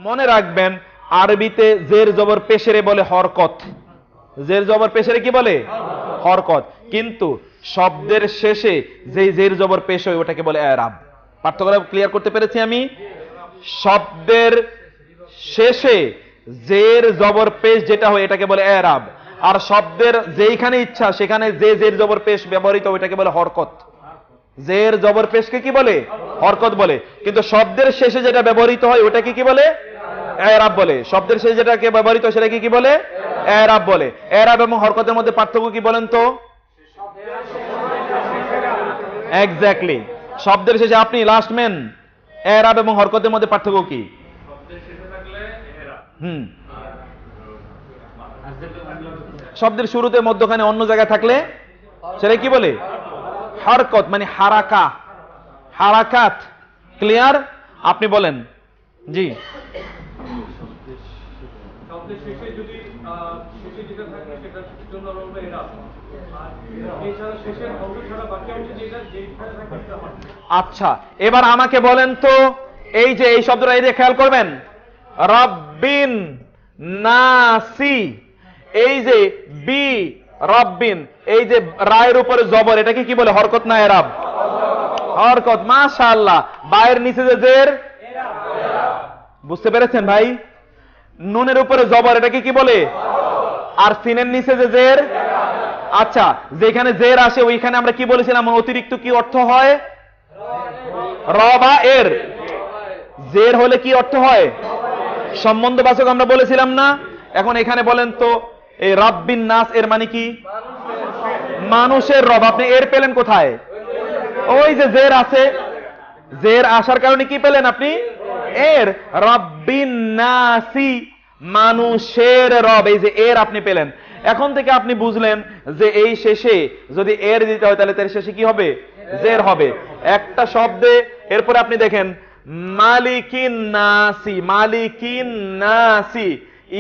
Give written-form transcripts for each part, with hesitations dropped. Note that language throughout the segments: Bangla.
মনে রাখবেন আরবিতে জের জবর পেশেরে বলে হরকত। জের জবর পেশেরে কি বলে? হরকত। কিন্তু শব্দের শেষে যেই জের জবর পেশ হয় ওটাকে বলে এরাব। পার্থক্য ক্লিয়ার করতে পেরেছি আমি? শব্দের শেষে জের জবর পেশ যেটা হয় এটাকে বলে এরাব, আর শব্দের যেইখানে ইচ্ছা সেখানে যে জের জবর পেশ ব্যবহৃত ওইটাকে বলে হরকত। জের জবর পেশকে কি বলে? হরকত বলে। কিন্তু শব্দের শেষে যেটা ব্যবহৃত হয় ওটাকে কি বলে? এরাব বলে। শব্দের শেষে যেটাকে ব্যবহৃত হয় সেটাকে কি বলে? এরাব বলে। এরাব এবং হরকতের মধ্যে পার্থক্য কি বলেন তো? এক্স্যাক্টলি, শব্দের শেষে আপনি লাস্ট ম্যান। এরাব এবং হরকতের মধ্যে পার্থক্য কি? শব্দের শুরুতে মধ্যখানে অন্য জায়গায় থাকলে সেটা কি বলে? হরকত, মানে হারাকা, হারাকাত। ক্লিয়ার? আপনি বলেন। জি। আচ্ছা, এবার আমাকে বলেন তো, এই যে এই শব্দটা এই যে খেয়াল করবেন, রব্বিন নাসি, এই যে বি রব্বিন, এই যে রায়ের উপরে জবর, এটাকে কি বলে? হরকত না এরাব? হরকত। মাশাআল্লাহ। বায়ের নিচে যে জের, বুঝতে পেরেছেন ভাই? নুনের উপরে জবর, এটাকে কি বলে? আর সিনের নিচে যে জের, আচ্ছা, যেখানে জের আসে ওইখানে আমরা কি বলেছিলাম অতিরিক্ত কি অর্থ হয়? র বা এর। জের হলে কি অর্থ হয়? সম্বন্ধবাচক আমরা বলেছিলাম না? এখন এখানে বলেন তো, এই রাব্বিন নাস এর মানে কি? মানুষের রব। আপনি এর পেলেন কোথায়? ওই যে জের আছে, জের আসার কারণে কি পেলেন আপনি? এর। রাব্বিন নাসি, মানুষের রব, এই যে এর আপনি পেলেন। এখন থেকে আপনি বুঝলেন যে এই শেষে যদি এর দিতে হয় তাহলে তার শেষে কি হবে? জের হবে। একটা শব্দে এরপরে আপনি দেখেন মালিকিন নাসি, মালিকিন নাসি,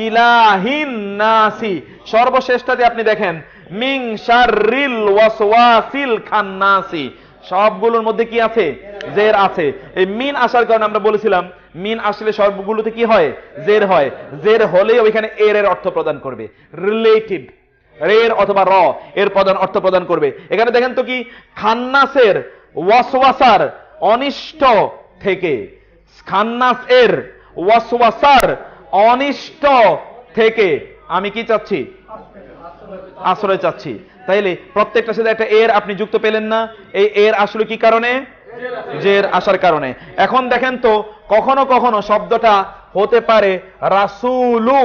ইলাহিন নাসি, সর্বশেষটাতে আপনি দেখেন মিন শাররিল ওয়াসওয়াসিল খান্নাসি। সবগুলোর মধ্যে কি আছে? জের আছে। এই মিন আসার কারণে আমরা বলেছিলাম মিন আসলে সবগুলোতে কি হয়? জের হয়। জের হলে ওইখানে এর অর্থ প্রদান করবে, রিলেটিভ রের অথবা র এর প্রদান অর্থ প্রদান করবে। এখানে দেখেন তো কি, খান্নাসের ওয়াসওয়াসার অনিষ্ট থেকে, খান্নাস এর ওয়াসওয়াসার অনিষ্ট থেকে আমি কি চাচ্ছি? আশ্রয় চাচ্ছি। তাইলে প্রত্যেকটার সাথে একটা এর আপনি যুক্ত পেলেন না? এই এর আসলে কি কারণে? জের আসার কারণে। এখন দেখেন তো, কখনো কখনো শব্দটা হতে পারে রাসূলু,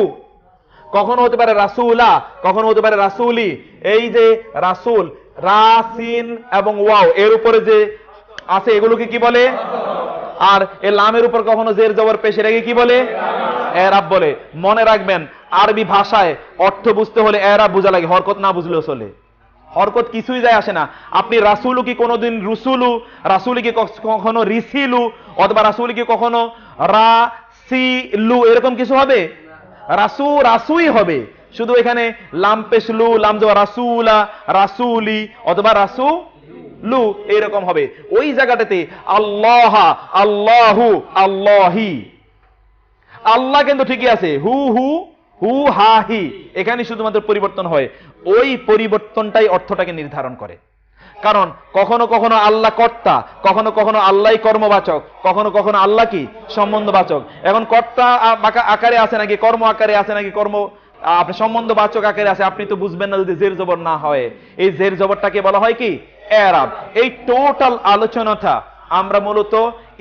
কখনো হতে পারে রাসূলা, কখনো হতে পারে রাসূলি। এই যে রাসূল, রাসিন এবং ওয়াও এর উপরে যে আছে এগুলোকে কি বলে? আর এই লামের উপর কখনো জের জবর পেশ, এটাকে কি বলে? এরাব বলে। মনে রাখবেন আরবি ভাষায় অর্থ বুঝতে হলে এরাব বোঝা লাগে, হরকত না বুঝলেও চলে। হরকত কিছুই যায় আসে না। আপনি রাসূলু কি কোনোদিন রুসুলু, রাসূলি কি কখনো রিসিলু, অথবা রাসূলি কি কখনো রাসিলু এরকম কিছু হবে? রাসূ রাসূই হবে। শুধু এখানে লাম পেশলু, লাম জবর রাসূলা, রাসূলি অথবা রাসূলু এরকম হবে। ওই জায়গাটাতে আল্লাহ, আল্লাহু, আল্লাহি, আল্লাহ কিন্তু ঠিকই আছে, হু হু, হু হা হি, এখানে শুধুমাত্র পরিবর্তন হয়। ওই পরিবর্তনটাই অর্থটাকে নির্ধারণ করে। কারণ কখনো কখনো আল্লাহ কর্তা, কখনো কখনো আল্লাহই কর্মবাচক, কখনো কখনো আল্লাহ কি সম্বন্ধবাচক। এখন কর্তা আকারে আছে নাকি কর্ম আকারে আছে নাকি কর্ম আপনি সম্বন্ধবাচক আকারে আছে, আপনি তো বুঝবেন না যদি জের জবর না হয়। এই জের জবরটাকে বলা হয় কি? এরাব। এই টোটাল আলোচনাটা আমরা মূলত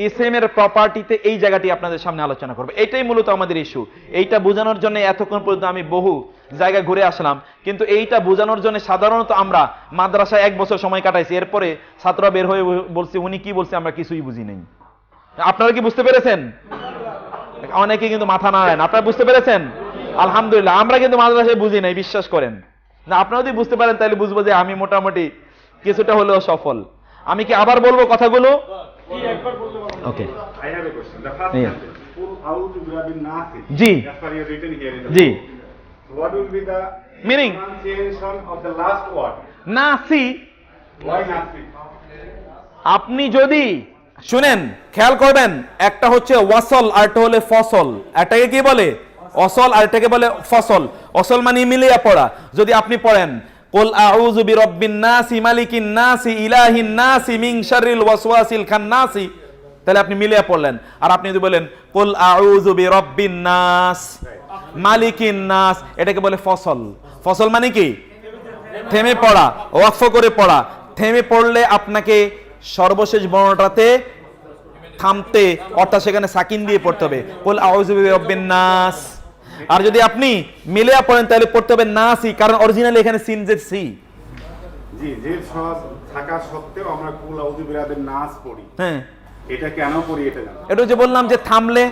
ইসমের প্রপার্টিতে এই জায়গাটি আপনাদের সামনে আলোচনা করব। এটাই মূলত আমাদের ইস্যু। এইটা বোঝানোর জন্য এতক্ষণ পর্যন্ত আমি বহু জায়গায় ঘুরে আসলাম, কিন্তু এইটা বোঝানোর জন্য সাধারণত আমরা মাদ্রাসায় 1 বছর সময় কাটাইছি। এরপরে ছাত্ররা বের হয়ে বলছে উনি কি বলছে আমরা কিছুই বুঝি নাই। আপনারা কি বুঝতে পেরেছেন? অনেকে কিন্তু মাথা নাড়েন। আপনারা বুঝতে পেরেছেন? আলহামদুলিল্লাহ। আমরা কিন্তু মাদ্রাসায় বুঝি নাই, বিশ্বাস করেন না। আপনারা যদি বুঝতে পারেন তাহলে বুঝবো যে আমি মোটামুটি কিছুটা হলেও সফল। আমি কি আবার বলবো কথাগুলো? ওকে, I have a question. The first sentence, Qul a'udhu birabbin nas. G As per your written here in the G, what will be the Meaning? pronunciation of the last word? নাসি। Why nasi? আপনি যদি শুনেন, খেয়াল করবেন, একটা হচ্ছে ওয়াসল আর একটা হলে ফসল। একটাকে কি বলে অসল, আর এটাকে বলে ফসল। অসল মানে মিলিয়ে পড়া। যদি আপনি পড়েন কুল আউযু বিরাব্বিন নাসি মালিকিন নাসি ইলাহিন নাসি মিন শাররিল ওয়াসওয়াসিল খান্নাসি, তাহলে আপনি মিলিয়ে পড়লেন। আর আপনি যদি বলেন কুল আউযু বিরাব্বিন নাস মালিকিন নাস, এটাকে বলে ফসল। ফসল মানে কি থেমে পড়া, ওয়াকফ করে পড়া। থেমে পড়লে আপনাকে সর্বশেষ বর্ণটাতে থামতে, অর্থাৎ সেখানে সাকিন দিয়ে পড়তে হবে, কুল আউযু বিরাব্বিন নাস। আর যদি আপনি মিলিয়ে পড়েন তাহলে পড়তে হবে নাসি, কারণ অরিজিনালি এখানে সিন জেড সি। জি, যে সব থাকা সত্ত্বেও আমরা কুল আউযু বিরাব্বিন নাস পড়ি। হ্যাঁ, এটা কেন পড়ি এটা জানো? এটা যে বললাম যে থামলে,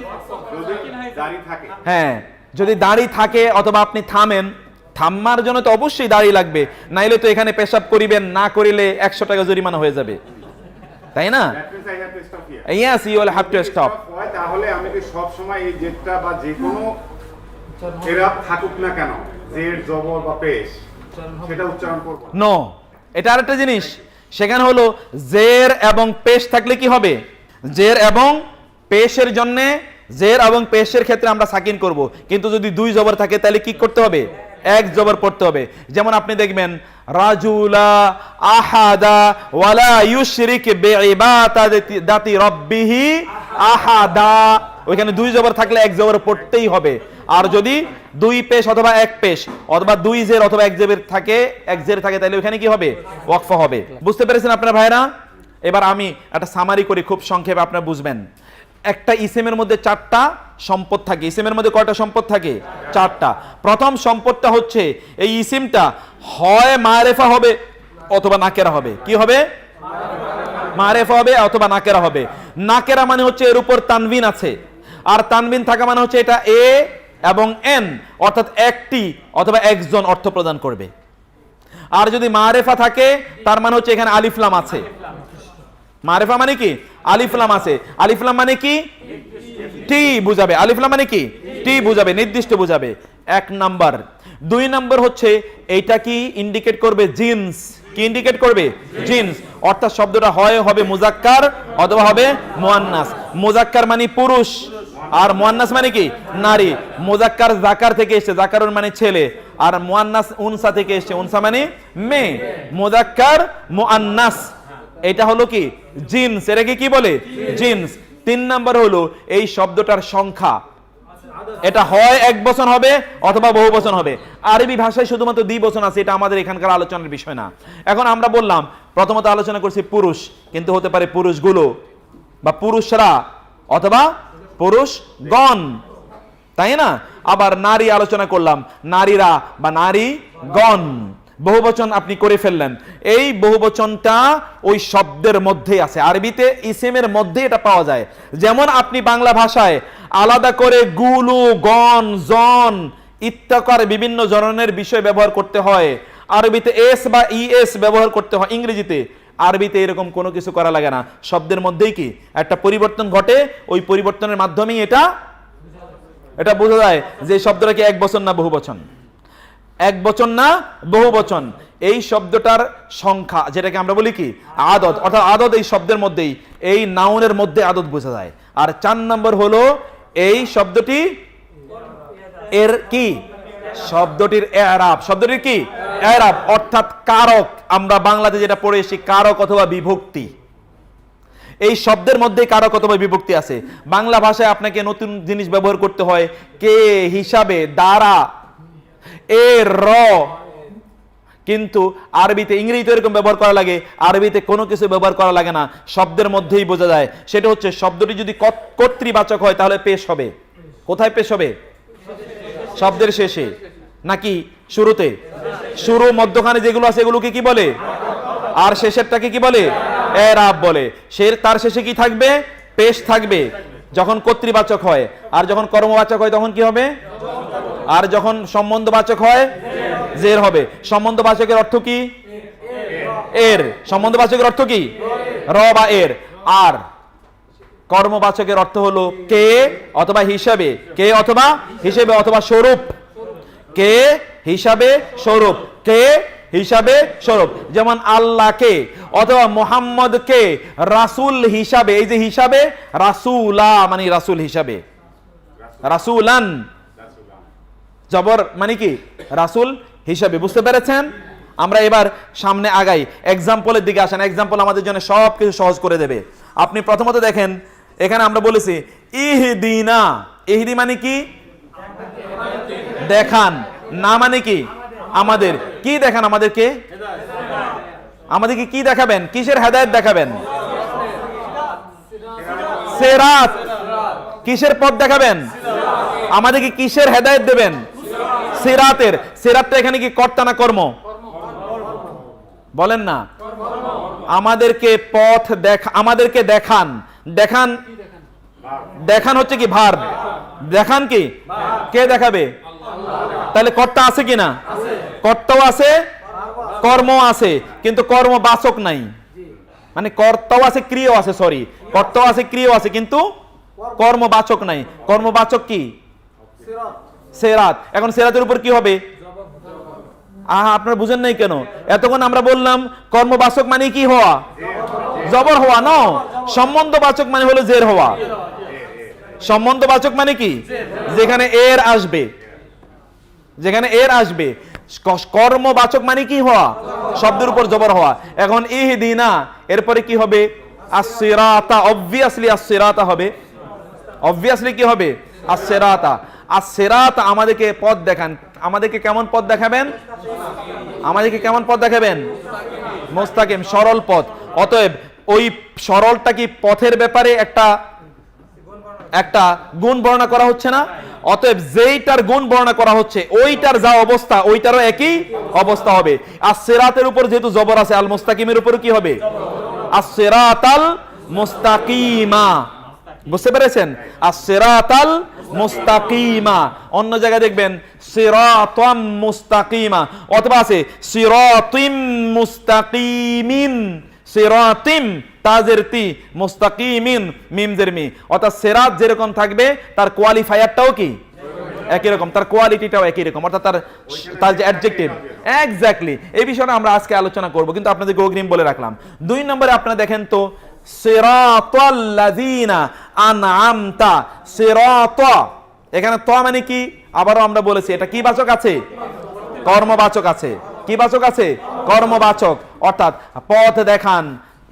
যদি দাড়ি থাকে। হ্যাঁ, যদি দাড়ি থাকে অথবা আপনি থামেন, থামার জন্য তো অবশ্যই দাড়ি লাগবে, নাইলে তো এখানে পেশাব করিবেন, না করিলে 100 টাকা জরিমানা হয়ে যাবে, তাই না? That means I have to stop here. Yes, you will have to stop. হয় তাহলে আমি কি সব সময় এই জেডটা বা যে কোনো এরাব থাকুক না কেন, জেড জবর বা পেশ, সেটা উচ্চারণ করব? নো, এটা আরেকটা জিনিস। সেখানে হলো জের এবং পেশ থাকলে কি হবে, জের এবং পেশের জন্য, জের এবং পেশের ক্ষেত্রে আমরা সাকিন করব, কিন্তু যদি দুই জবর থাকে তাহলে কি করতে হবে, এক জবর পড়তে হবে। যেমন আপনি দেখবেন রাজুলা আহাদা ওয়ালা ইউশরিক বিইবাদাতি রাব্বিহি আহাদা, ওইখানে দুই জবর থাকলে এক জবর পড়তেই হবে। আর যদি দুই পেশ অথবা এক পেশ অথবা দুই জের অথবা এক জের থাকে, এক জের থাকে, তাহলে ওখানে কি হবে, ওয়াকফ হবে। বুঝতে পেরেছেন আপনারা ভাইরা? এবার আমি একটা সামারি করি খুব সংক্ষেপে, আপনারা বুঝবেন। একটা ইসিমের মধ্যে 4টা সম্পদ থাকে। ইসিমের মধ্যে কয়টা সম্পদ থাকে? 4টা। প্রথম সম্পদটা হচ্ছে এই ইসিমটা হয় মারেফা হবে অথবা নাকেরা হবে। কি হবে? মারেফা হবে অথবা নাকেরা হবে। নাকেরা মানে হচ্ছে এর উপর তানবিন আছে, আর তানবিন থাকা মানে হচ্ছে এটা এ এবং এন, অর্থাৎ একটি অথবা একজন অর্থ প্রদান করবে। আর যদি মারেফা থাকে তার মানে হচ্ছে এখানে আলিফ লাম আছে। মারেফা মানে কি? আলিফ লাম আছে। আলিফ লাম মানে কি? টি বুঝাবে। আলিফ লাম মানে কি? টি বুঝাবে, নির্দিষ্ট বুঝাবে। 1 নাম্বার। 2 নাম্বার হচ্ছে এইটা কি ইন্ডিকেট করবে? জিন্স। কি ইন্ডিকেট করবে? জিন্স। অর্থাৎ শব্দটা হয় হবে মুজাক্কার অথবা হবে মুয়ান্নাস। মুজাক্কার মানে পুরুষ আর মুয়ান্নাস মানে কি? নারী। মুজাক্কার যাকার থেকে এসেছে, যাকারুন মানে ছেলে, আর মুয়ান্নাস উনসা থেকে এসেছে, উনসা মানে মেয়ে। মুজাক্কার মুয়ান্নাস, এটা হলো কি? জিন্স। এটাকে কি বলে? জিন্স। 3 নাম্বার হলো এই শব্দটার সংখ্যা। এটা হয় এক বচন হবে অথবা বহু বচন হবে। আরবি ভাষায় শুধুমাত্র দ্বিবচন আছে, এটা আমাদের এখানকার আলোচনার বিষয় না। এখন আমরা বললাম প্রথমত আলোচনা করছি পুরুষ, কিন্তু হতে পারে পুরুষগুলো বা পুরুষরা অথবা পুরুষগণ, তাই না? আবার নারী আলোচনা করলাম, নারীরা বা নারীগণ। বহুবচন আপনি করে ফেললেন। এই বহুবচনটা ওই শব্দের মধ্যেই আছে। আরবিতে ইসিমের মধ্যে এটা পাওয়া যায়। যেমন আপনি বাংলা ভাষায় আলাদা করে গুলু, গণ, জন ইত্যাকার বিভিন্ন ধরনের বিষয় ব্যবহার করতে হয়। আরবিতে এস বা ইএস ব্যবহার করতে হয়। ইংরেজিতে, আরবিতে এরকম কোনো কিছু করা লাগে না। শব্দের মধ্যেই কি একটা পরিবর্তন ঘটে, ওই পরিবর্তনের মাধ্যমেই এটা বোঝা যায় যে শব্দটা কি এক বচন না বহু বচন, এক বচন না বহু বচন। এই শব্দটার সংখ্যা, যেটাকে আমরা বলি কি আদদ, অর্থাৎ আদদ এই শব্দের মধ্যেই, এই নাউনের মধ্যে আদদ বোঝা যায়। আর 4 নম্বর হলো এই শব্দটি এর কি, শব্দটির এরাব। শব্দটির কি এরাব, অর্থাৎ কারক। আমরা বাংলাতে যেটা পড়ে এসেছি কারক অথবা বিভক্তি, এই শব্দের মধ্যে কারক অথবা বিভক্তি আছে। বাংলা ভাষায় আপনাকে নতুন জিনিস ব্যবহার করতে হয়, কে, হিসাবে, দ্বারা, এ, র। কিন্তু আরবিতে, ইংরেজিতে এরকম ব্যবহার করা লাগে, আরবিতে কোনো কিছু ব্যবহার করা লাগে না, শব্দের মধ্যেই বোঝা যায়। সেটা হচ্ছে শব্দটি যদি কর্তৃবাচক হয় তাহলে পেশ হবে। কোথায় পেশ হবে? শব্দের শেষে নাকি শুরুতে? শুরু মধ্যখানে যেগুলো আছে এগুলোকে কি বলে? আর শেষেরটাকে কি বলে? এরাব বলে। তার শেষে কি থাকবে? পেশ থাকবে যখন কর্তৃবাচক হয়। আর যখন কর্মবাচক হয় তখন কি হবে? আর যখন সম্বন্ধবাচক হয় জের হবে। সম্বন্ধবাচকের অর্থ কি? এর। সম্বন্ধবাচকের অর্থ কি? র বা এর। আর কর্মবাচকের অর্থ হলো কে অথবা হিসাবে, কে অথবা হিসেবে অথবা স্বরূপ, কে হিসাবে স্বরূপ, কে হিসাবে স্বরূপ, যেমন আল্লাহকে অথবা মুহাম্মদকে রাসূল হিসাবে, এই যে হিসাবে রাসূলা মানে রাসূল হিসাবে, রাসূলান জবর মানে কি রাসূল হিসাবে। বুঝতে পেরেছেন? আমরা এবার সামনে আগাই, এক্সাম্পলের দিকে আসেন। এক্সাম্পল আমাদের জন্য সব কিছু সহজ করে দেবে। আপনি প্রথমত দেখেন, এখানে আমরা বলেছি ইহদিনা, ইহদি মানে কি দেখান, না মানে কি আমাদের কি দেখান, আমাদেরকে আমাদেরকে কি দেখাবেন, কিসের হেদায়েত দেখাবেন? সিরাত, কিসের পথ দেখাবেন? আমাদেরকে কিসের হেদায়েত দেবেন? সিরাতের। সিরাতটা এখানে কি কর্তা না কর্ম? বলেন না। আমাদেরকে পথ আমাদেরকে দেখান, দেখান, দেখান হচ্ছে কি ভার্ব, দেখান কি কে দেখাবে? তাহলে কর্তা আছে কিনা? কর্তাও আছে, কর্ম আছে, কিন্তু কর্মবাচক নাই। মানে কর্তাও আছে, ক্রিয়াও আছে, সরি কর্তাও আছে, ক্রিয়াও আছে, কিন্তু কর্মবাচক নাই। কর্মবাচক কি? সিরাত। এখন সিরাতের উপর কি হবে? আপনারা বুঝেন নাই কেন? এতক্ষণ আমরা বললাম কর্মবাচক মানে কি হওয়া? জবর হওয়া। ন সম্বন্ধবাচক মানে হলো জের হওয়া। সম্বন্ধবাচক মানে কি? যেখানে এর আসবে, যেখানে এর আসবে। কর্মবাচক মানে কি হওয়া? শব্দের উপর জবর হওয়া। এখন ইহদিনা এরপরে কি হবে? as-sirata, obviously as-sirata হবে। obviously কি হবে? as-sirata। as-sirata আমাদেরকে পথ দেখান। আমাদেরকে কেমন পথ দেখাবেন? আমাদেরকে কেমন পথ দেখাবেন? মুস্তাকিম, সরল পথ। অতএব ওই সরলটা কি পথের ব্যাপারে একটা একটা গুণ বর্ণনা করা হচ্ছে না? অতএব যেইটার গুণ বর্ণনা করা হচ্ছে ওইটার যা অবস্থা ওইটারও একই অবস্থা হবে। আর সিরাতের উপর যেহেতু জবর আছে, আল মুস্তাকিমের উপর কি হবে? as-siratal মুস্তাকিমা। বুঝতে পেরেছেন? as-siratal মুস্তাকিমা। অন্য জায়গায় দেখবেন সিরাতাম মুস্তাকিমা, অথবা আছে সিরাতিম মুস্তাকিমিন, সিরাতিম তাজের তি, মুস্তাকিমিন মিমজের মি। অর্থাৎ সিরাত যেরকম থাকবে তার কোয়ালিফায়ারটাও কি একই রকম, তার কোয়ালিটিটাও একই রকম, অর্থাৎ তার যে অ্যাডজেক্টিভ। এক্স্যাক্টলি এই বিষয়টা আমরা আজকে আলোচনা করব, কিন্তু আপনাদেরকে অগ্রিম বলে রাখলাম। 2 নম্বরে আপনারা দেখেন তো সিরাতাল লাযিনা আনআমতা। সিরাত, এখানে ত মানে কি? আবারও আমরা বলেছি এটা কি বাচক আছে? কর্মবাচক আছে। কি বাচক আছে? কর্মবাচক। অর্থাৎ পথ দেখান।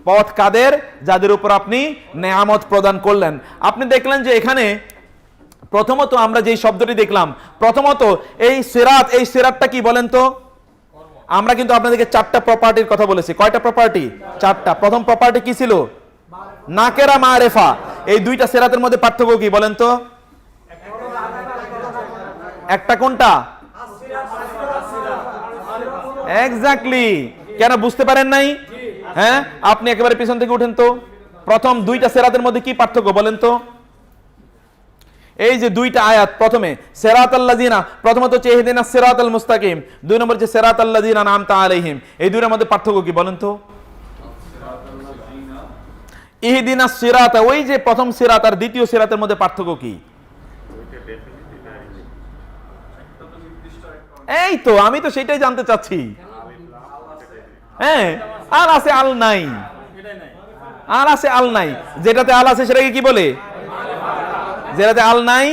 পথ কাদের? যাদের উপর আপনি নেয়ামত প্রদান করলেন। আপনি দেখলেন যে এখানে প্রথমত আমরা যেই শব্দটি দেখলাম, প্রথমত এই সিরাত, এই সিরাতটা কি বলেন তো? আমরা কিন্তু আপনাদেরকে 4টা প্রপার্টির কথা বলেছি। কয়টা প্রপার্টি? 4টা। প্রথম প্রপার্টি কি ছিল? নাকেরা মারেফা। এই 2টা সিরাতের মধ্যে পার্থক্য কি বলেন তো? একটা কোনটা? এক্স্যাক্টলি। কেন বুঝতে পারেন নাই? হ্যাঁ, আপনি একেবারে পিছন থেকে উঠেন তো। প্রথম 2টা সিরাতের মধ্যে কি পার্থক্য বলেন তো? এই যে 2টা আয়াত, প্রথমে সিরাতাল লাযিনা, প্রথমত হচ্ছে ইহদিনাস সিরাতাল মুস্তাকিম, 2 নম্বর হচ্ছে সিরাতাল লাযিনা আনআমতা আলাইহিম। এই 2টার মধ্যে পার্থক্য কি বলেন তো? ইহদিনাস সিরাত, ওই যে প্রথম সিরাত আর দ্বিতীয় সিরাতের মধ্যে পার্থক্য কি? এই তো আমি তো সেটাই জানতে চাচ্ছি। হ্যাঁ, আর আছে আল নাই, আর আছে আল নাই। যেটাতে আল আছে সেটাকে কি বলে? যেটাতে আল নাই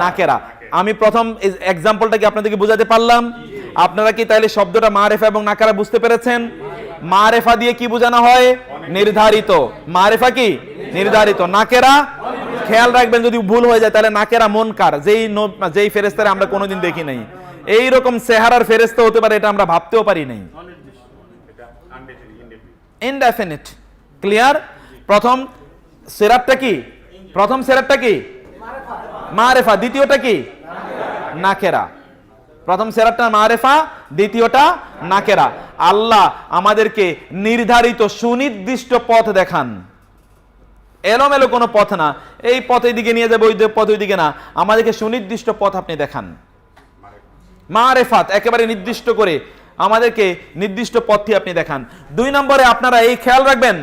নাকেরা। আমি প্রথম এক্সাম্পলটা কি আপনাদেরকে বোঝাতে পারলাম? আপনারা কি তাইলে শব্দটা মারেফা এবং নাকারা বুঝতে পেরেছেন? মারেফা দিয়ে কি বোঝানো হয়? নির্ধারিত। মারেফা কি? নির্ধারিত। নাকেরা খেয়াল রাখবেন, যদি ভুল হয়ে যায় তাহলে নাকেরা মুনকার, যেই ফেরেশতারে আমরা কোনোদিন দেখি নাই। এই রকম চেহারার ফেরেশতা হতে পারে এটা আমরা ভাবতেও পারি নাই। ইনডেফিনিট। ক্লিয়ার? প্রথম সিরাতটা কি? প্রথম সিরাতটা কি? মারেফা। দ্বিতীয়টা কি? নাকেরা। প্রথম সিরাতটা মারেফা, দ্বিতীয়টা নাকেরা। আল্লাহ আমাদেরকে নির্ধারিত সুনির্দিষ্ট পথ দেখান। এলোমেলো কোনো পথ না, এই পথ এইদিকে নিয়ে যাবে, ওই পথ ওইদিকে না। আমাদেরকে সুনির্দিষ্ট পথ আপনি দেখান। মারেফাত, একেবারে নির্দিষ্ট করে আমাদেরকে নির্দিষ্ট পথটি আপনি দেখান। 2 নম্বরে আপনারা এই খেয়াল রাখবেন,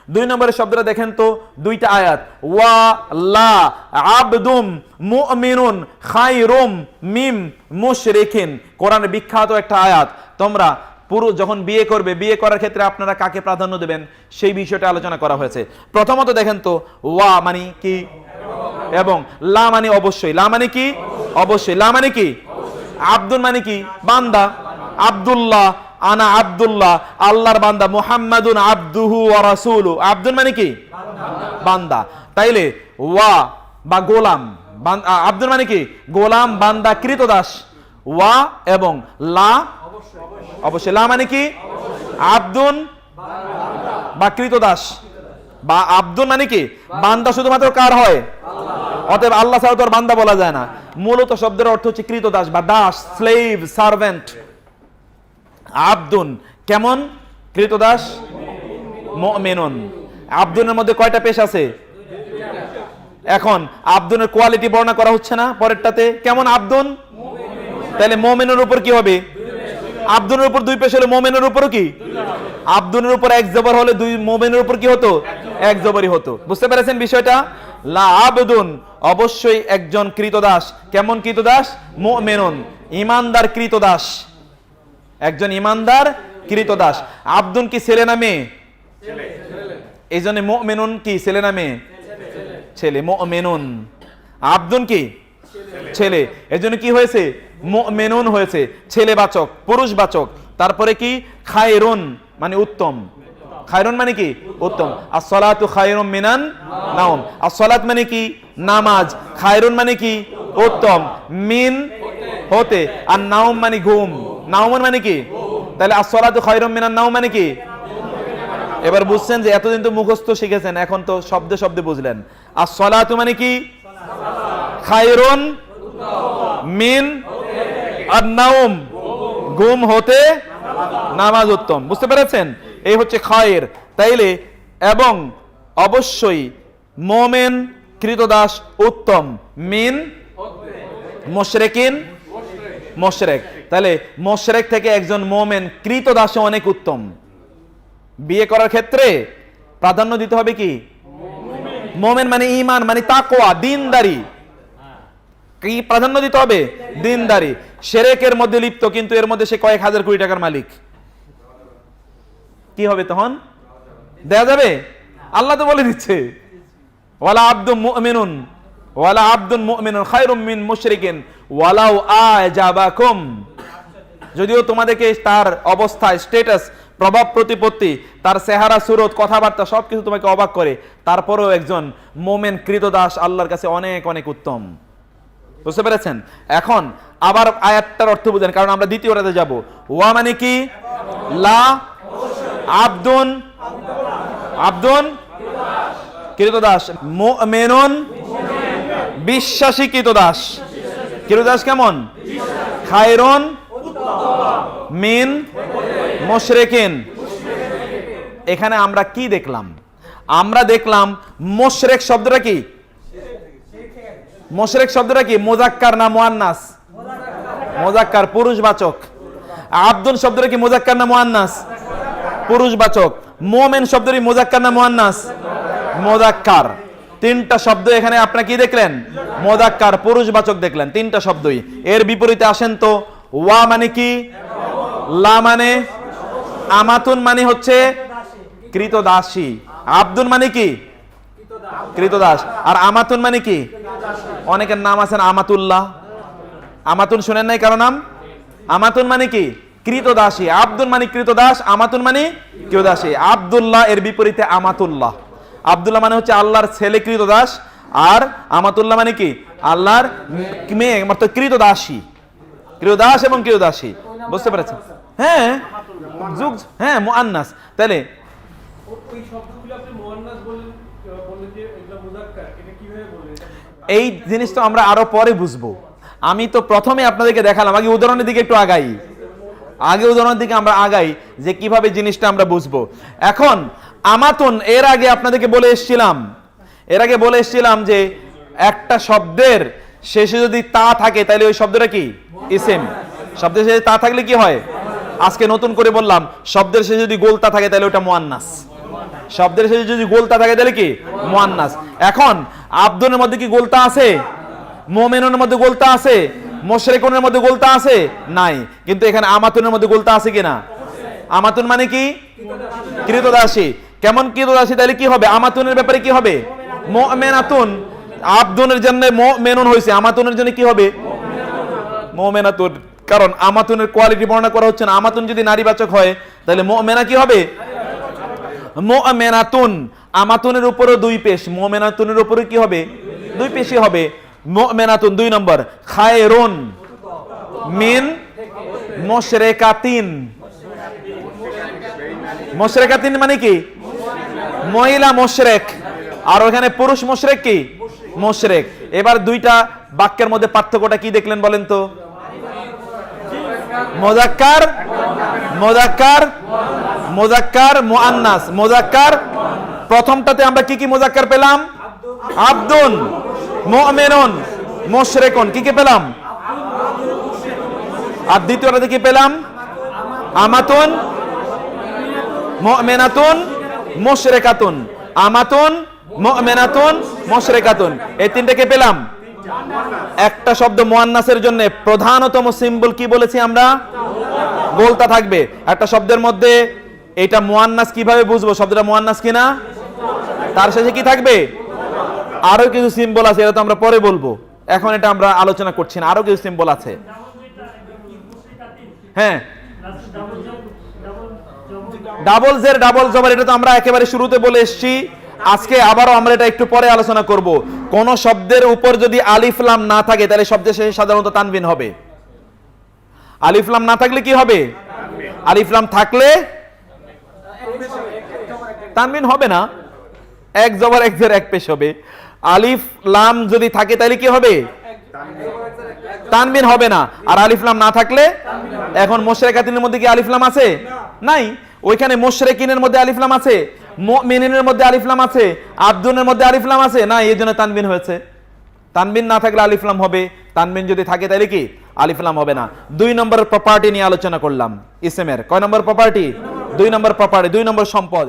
2 নম্বরের শব্দটা দেখেন তো, 2টা আয়াত। ওয়া লা আবদুম মুমিনুন খায়রুম মিম মুশরিকিন। কোরআনের বিখ্যাত একটা আয়াত। তোমরা পুরুষ যখন বিয়ে করবে, বিয়ে করার ক্ষেত্রে আপনারা কাকে প্রাধান্য দেবেন সেই বিষয়টা আলোচনা করা হয়েছে। প্রথমত দেখেন তো, ওয়া মানে কি এবং লা মানে অবশ্যই, লা মানে কি অবশ্যই, লা মানে কি আব্দুন মানে কি বান্দা, আব্দুল্লাহ আনা আব্দুল্লাহ আল্লাহর বান্দা, মুহাম্মাদুন আবদুহু ওয়া রাসূলু, আব্দুন মানে কি বান্দা। তাইলে ওয়া বা গোলাম, আব্দুল মানে কি গোলাম বান্দা কৃতদাস, ওয়া এবং লা অবশ্যই, লা মানে কি আব্দুন বা কৃতদাস, বা আব্দুল মানে কি বান্দা শুধুমাত্র কার হয়, অতএব আল্লাহ ছাড়া তো আর বান্দা বলা যায় না। মূলত শব্দের অর্থ হচ্ছে কৃতদাস বা দাস, স্লেভ, সার্ভেন্ট। আব্দুন কেমন কৃতদাস, মুমিনুন। আব্দুনের মধ্যে কয়টা পেশ আছে? এখন আব্দুনের কোয়ালিটি বর্ণনা করা হচ্ছে না পরেরটাতে, কেমন আব্দুন, তাহলে মুমিনের উপর কি হবে? আব্দুনের উপর দুই পেশ হলে মুমিনের উপরও কি? আব্দুনের উপর এক জবর হলে দুই মুমিনের উপর কি হতো? এক জবরই হতো। বুঝতে পেরেছেন বিষয়টা? লা আবদুন অবশ্যই একজন কৃতদাস, কেমন কৃতদাস? মুমিনুন ঈমানদার কৃতদাস, একজন ঈমানদার কৃতদাস। আব্দুন কি ছেলে না মেয়ে? এই জন্য মুমিনুন কি ছেলে না মেয়ে? ছেলে। মুমিনুন, আব্দুন কি ছেলে, এজন্য কি হয়েছে? মুমিনুন হয়েছে, ছেলেবাচক, পুরুষবাচক। তারপরে কি? খায়রুন মানে উত্তম, খায়রুন মানে কি উত্তম। as-salatu খায়রুম মিনান নাওম, as-সালাত মানে কি নামাজ, খায়রুন মানে কি উত্তম, মিন হতে, আর নাওম মানে ঘুম, নাওমন মানে কি? তাহলে as-salatu খায়রুম মিনান নাওম মানে কি? এবার বুঝছেন যে এতদিন তো মুখস্থ শিখেছেন, এখন তো শব্দে শব্দে বুঝলেন। as-salatu মানে কি খায়রুন মিন আর নাওম, ঘুম হতে নামাজ উত্তম। বুঝতে পেরেছেন? এই হচ্ছে খায়ের। তাইলে এবং অবশ্যই মুমিন কৃতদাস উত্তম, মিন মুশরিকিন মুশরিক। তাহলে মুশরিক থেকে একজন মুমিন কৃতদাস অনেক উত্তম। বিয়ে করার ক্ষেত্রে প্রাধান্য দিতে হবে কি? মুমিন মানে ঈমান মানে তাকওয়া, দ্বীনদারি। কি প্রাধান্য দিতে হবে? দ্বীনদারি। শিরকের মধ্যে লিপ্ত কিন্তু এর মধ্যে সে কয়েক হাজার কোটি টাকার মালিক, কি হবে তখন? দেয়া যাবে? আল্লাহ তো বলে দিচ্ছে ওয়ালা আব্দুন মুমিনুন, ওয়ালা আব্দুন মুমিনুন খায়রুম মিন মুশরিকিন ওয়ালাউ আজাবাকুম। যদিও তোমাদেরকে তার অবস্থা, স্ট্যাটাস, প্রভাব প্রতিপত্তি, তার চেহারা, সুরত, কথাবার্তা সবকিছু তোমাকে অবাক করে, তারপরেও একজন মুমিন কৃতদাস আল্লাহর কাছে অনেক অনেক উত্তম। বুঝতে পেরেছেন? এখন আবার আয়াতটার অর্থ বুঝেন, কারণ আমরা দ্বিতীয় রাতে যাব। ওয়া মানে কি? লা আব্দুন, আব্দুন কৃতদাস, মুমিনুন বিশ্বাসী কৃতদাস, কৃতদাস কেমন? খায়রুন মিন মুশরিকিন। এখানে আমরা কি দেখলাম? আমরা দেখলাম মুশরিক শব্দটা কি? মুশরিক শব্দটা কি মুযাক্কার না মুআন্নাস? মুযাক্কার, পুরুষবাচক। আব্দুন শব্দটা কি মুযাক্কার না মুআন্নাস? পুরুষবাচক। মুমিন শব্দটি মুযাক্কার না মুআন্নাস? মুযাক্কার। তিনটা শব্দ এখানে আপনারা কি দেখলেন? মুযাক্কার, পুরুষবাচক দেখলেন, তিনটা শব্দই। এর বিপরীতে আসেন তো। ওয়া মানে কি? লা মানে? আমাতুন মানে হচ্ছে কৃতদাসী, আব্দুন মানে কি কৃতদাস, আর আমাতুন মানে কি? অনেকের নাম আছেন আমাতুল্লাহ, আমাতুন শুনেন নাই কারো নাম? আমাতুন মানে কি? কৃতদাসী। আব্দুল মানে কৃতদাস, আমাতুন মানে কৃতদাসী। আব্দুল্লাহ এর বিপরীতে আমাতুল্লাহ। আব্দুল্লাহ মানে হচ্ছে আল্লাহর ছেলে কৃতদাস, আর আমাতুল্লাহ মানে কি? আল্লাহর মেয়ে, মানে কৃতদাসী, কৃতদাস এবং কৃতদাসী। বুঝতে পেরেছেন? হ্যাঁ, যুগ, হ্যাঁ মুআন্নাস। তাহলে এই জিনিস তো আমরা আরো পরে বুঝবো। আমি তো প্রথমে আপনাদেরকে দেখালাম, আগে উদাহরণের দিকে একটু আগাই, আগে উদাহরণের দিকে আমরা আগাই যে কিভাবে জিনিসটা আমরা বুঝবো। এখন আমাতুন এর আগে আপনাদেরকে বলে এসেছিলাম, এর আগে বলে এসেছিলাম যে একটা শব্দের শেষে যদি তা থাকে তাহলে ওই শব্দটা কি? ইসিম। শব্দের শেষে তা থাকলে কি হয়? আজকে নতুন করে বললাম, শব্দের শেষে যদি গোলতা থাকে তাহলে ওটা মুআন্নাস। শব্দের শেষে যদি গোলতা থাকে তাহলে কি? মুআন্নাস। এখন আব্দুনের মধ্যে কি গোলতা আছে? মুমিনের মধ্যে গোলতা আছে? মুশরিকুনের মধ্যে গোলতা আছে? নাই। কিন্তু এখানে আমাতুনের মধ্যে গোলতা আছে কিনা? আমাতুন মানে কি? কৃতদাসী। কেমন কৃতদাসী? তাহলে কি হবে? আমাতুনের ব্যাপারে কি হবে? মুমিনাতুন। আব্দুনের জন্য মুমিনুন হয়েছে, আমাতুনের জন্য কি হবে? মুমিনাতুন। কারণ আমাতুনের কোয়ালিটি বর্ণনা করা হচ্ছে না। আমাতুন যদি নারীবাচক হয় তাহলে মুমিনা কি হবে? মুমিনাতুন। আমাতুনের উপরও দুই পেশ, মুমিনাতুনের উপরে কি হবে? দুই পেশই হবে। মুমিনাতুন 2 নম্বর। খায়রুন মিন মুশরিকাতিন। মুশরিকাতিন মানে কি? মহিলা মুশরিক, আর ওখানে পুরুষ মুশরিক কি? মুশরিক। এবার দুইটা বাক্যের মধ্যে পার্থক্যটা কি দেখলেন বলেন তো? মুযাক্কার মুযাক্কার মুযাক্কার মুআন্নাস। মুযাক্কার প্রথমটাতে আমরা কি কি মুযাক্কার পেলাম? আব্দুন, মুমিনুন, মুশরিকুন। কি কি পেলাম? আর দ্বিতীয়টাতে কি পেলাম? আমাতুন, মুমিনাতুন, মুশরিকাতুন। আমাতুন, মুমিনাতুন, মুশরিকাতুন। এই তিনটাকে পেলাম। একটা শব্দ মুআন্নাসের জন্য প্রধানতম সিম্বল কি বলেছি আমরা? গোলটা থাকবে। একটা শব্দের মধ্যে এটা মুআন্নাস কিভাবে বুঝবো শব্দটা মুআন্নাস কিনা? তার শেষে কি থাকবে? আরো কিছু সিম্বল আছে, এটা তো আমরা পরে বলবো, এখন এটা আমরা আলোচনা করছি না। আরো কিছু সিম্বল আছে। হ্যাঁ, ডাবল জের ডাবল জবর, এটা তো আমরা একেবারে শুরুতে বলে এসেছি। আজকে আবারও আমরা এটা একটু পরে আলোচনা করব। কোন শব্দের উপর যদি আলিফ লাম না থাকে তাহলে শব্দের শেষে সাধারণত তানবিন হবে। আলিফ লাম না থাকলে কি হবে? আলিফ লাম থাকলে তানবিন হবে না, এক জবর এক জের এক পেশ হবে। আলিফ লাম যদি থাকে তাহলে কি হবে? তানবিন হবে না। আর আলিফ লাম না থাকলে, এখন মুশরিকাতিনের মধ্যে কি আলিফ লাম আছে? নাই। ওইখানে মুশরিকিনের মধ্যে আলিফ লাম আছে, মুমিনিনের মধ্যে আলিফ লাম আছে, আব্দুনের মধ্যে আলিফ লাম আছে না, এই জন্য তানবিন হয়েছে। তানবিন না থাকলে আলিফ লাম হবে, তানবিন যদি থাকে তাহলে কি? আলিফ লাম হবে না। 2 নম্বর প্রপার্টি নিয়ে আলোচনা করলাম ইসমের। কয় নম্বর প্রপার্টি? 2 নম্বর প্রপার্টি, 2 নম্বর সম্পদ।